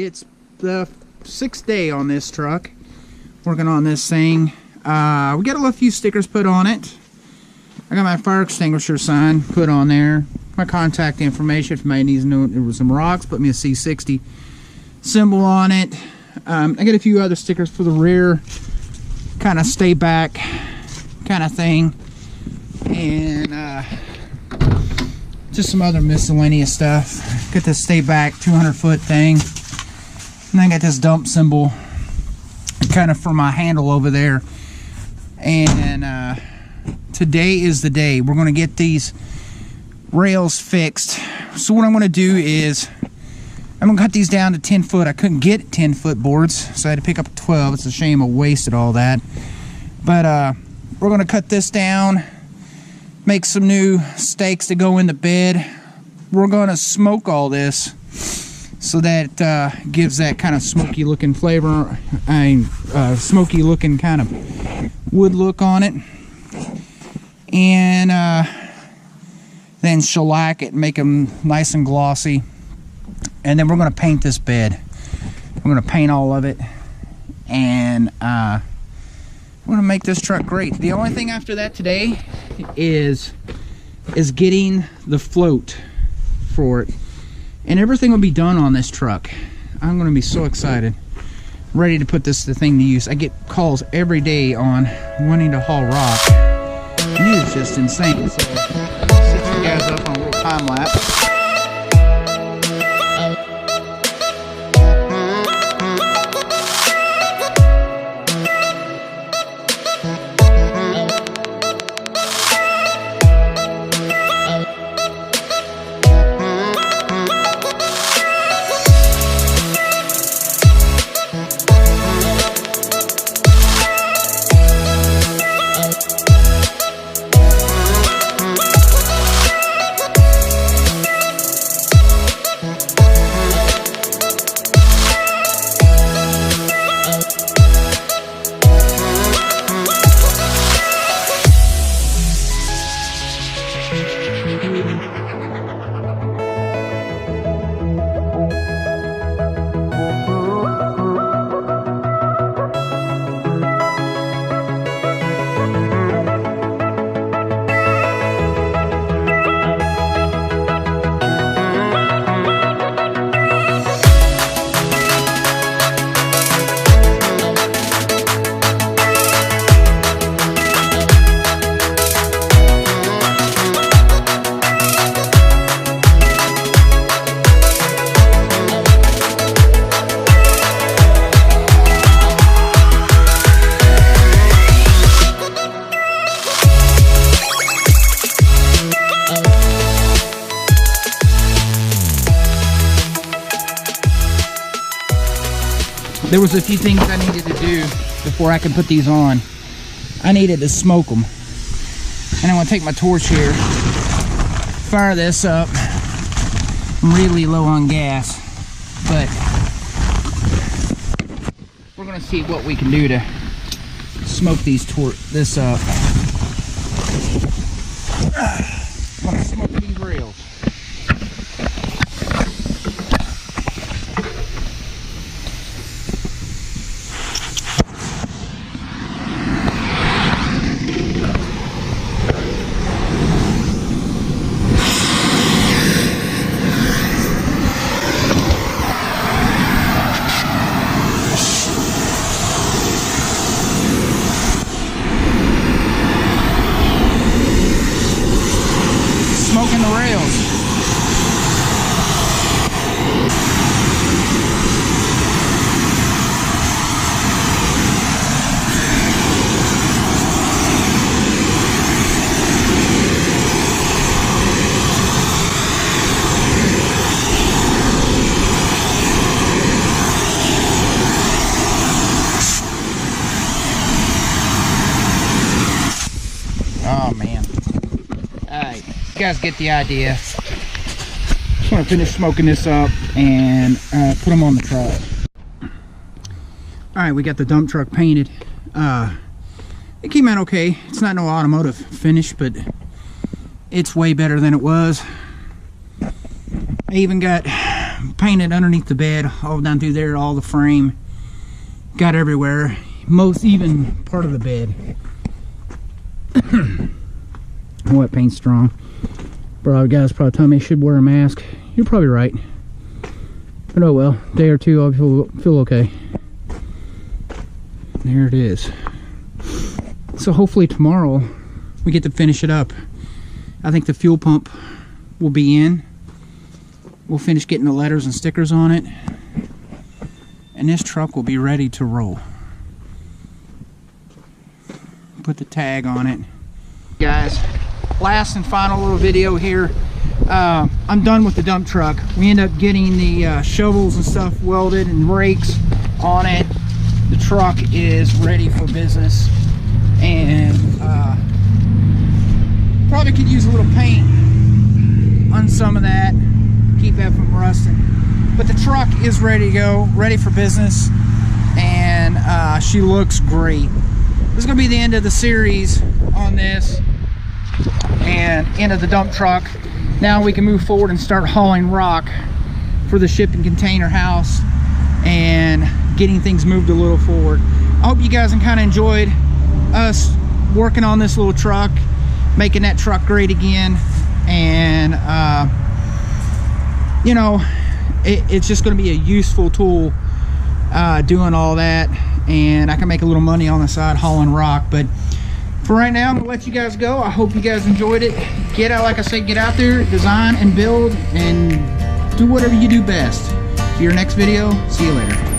It's the 6th day on this truck, working on this thing. We got a few stickers put on it. I got my fire extinguisher sign put on there. My contact information, if anybody needs to know there was some rocks, put me a C60 symbol on it. I got a few other stickers for the rear, kind of stay back kind of thing, and just some other miscellaneous stuff. Got this stay back 200-foot thing, and I got this dump symbol kind of for my handle over there. And today is the day we're going to get these rails fixed. So what I'm going to do is I'm going to cut these down to 10 foot. I couldn't get 10-foot boards, so I had to pick up 12. It's a shame I wasted all that. But we're going to cut this down, make some new stakes to go in the bed. We're going to smoke all this so that gives that kind of smoky looking flavor, smoky looking kind of wood look on it. And then shellac it, make them nice and glossy. And then we're going to paint this bed. We're going to paint all of it, and we're going to make this truck great. The only thing after that today is getting the float for it, and everything will be done on this truck. I'm going to be so excited, ready to put this thing to use. I get calls every day on wanting to haul rock, and it's just insane. So set you guys up on a little time lapse. There was a few things I needed to do before I could put these on. I needed to smoke them. And I'm going to take my torch here, fire this up. I'm really low on gas, but we're going to see what we can do to smoke this up. I'm going to smoke these rails. Smoking the rails. Oh man. Alright. You guys get the idea. Just want to finish smoking this up and put them on the truck. Alright, we got the dump truck painted. It came out okay. It's not no automotive finish, but it's way better than it was. I even got painted underneath the bed, all down through there, all the frame. Got everywhere. Most even part of the bed. Wet paint's strong. Bro, guys probably tell me I should wear a mask. You're probably right. But oh well, day or two I'll feel okay. There it is. So hopefully tomorrow we get to finish it up. I think the fuel pump will be in. We'll finish getting the letters and stickers on it. And this truck will be ready to roll. Put the tag on it. Guys, last and final little video here. I'm done with the dump truck. We end up getting the shovels and stuff welded and brakes on it. The truck is ready for business, and probably could use a little paint on some of that, keep that from rusting. But the truck is ready to go, ready for business, and she looks great. This is going to be the end of the series on this and end of the dump truck. Now we can move forward and start hauling rock for the shipping container house and getting things moved a little forward. I hope you guys kind of enjoyed us working on this little truck, making that truck great again. And you know, it's just going to be a useful tool doing all that, and I can make a little money on the side hauling rock. But for right now, I'm gonna let you guys go. I hope you guys enjoyed it. Get out, like I said, get out there, design and build, and do whatever you do best. See your next video. See you later.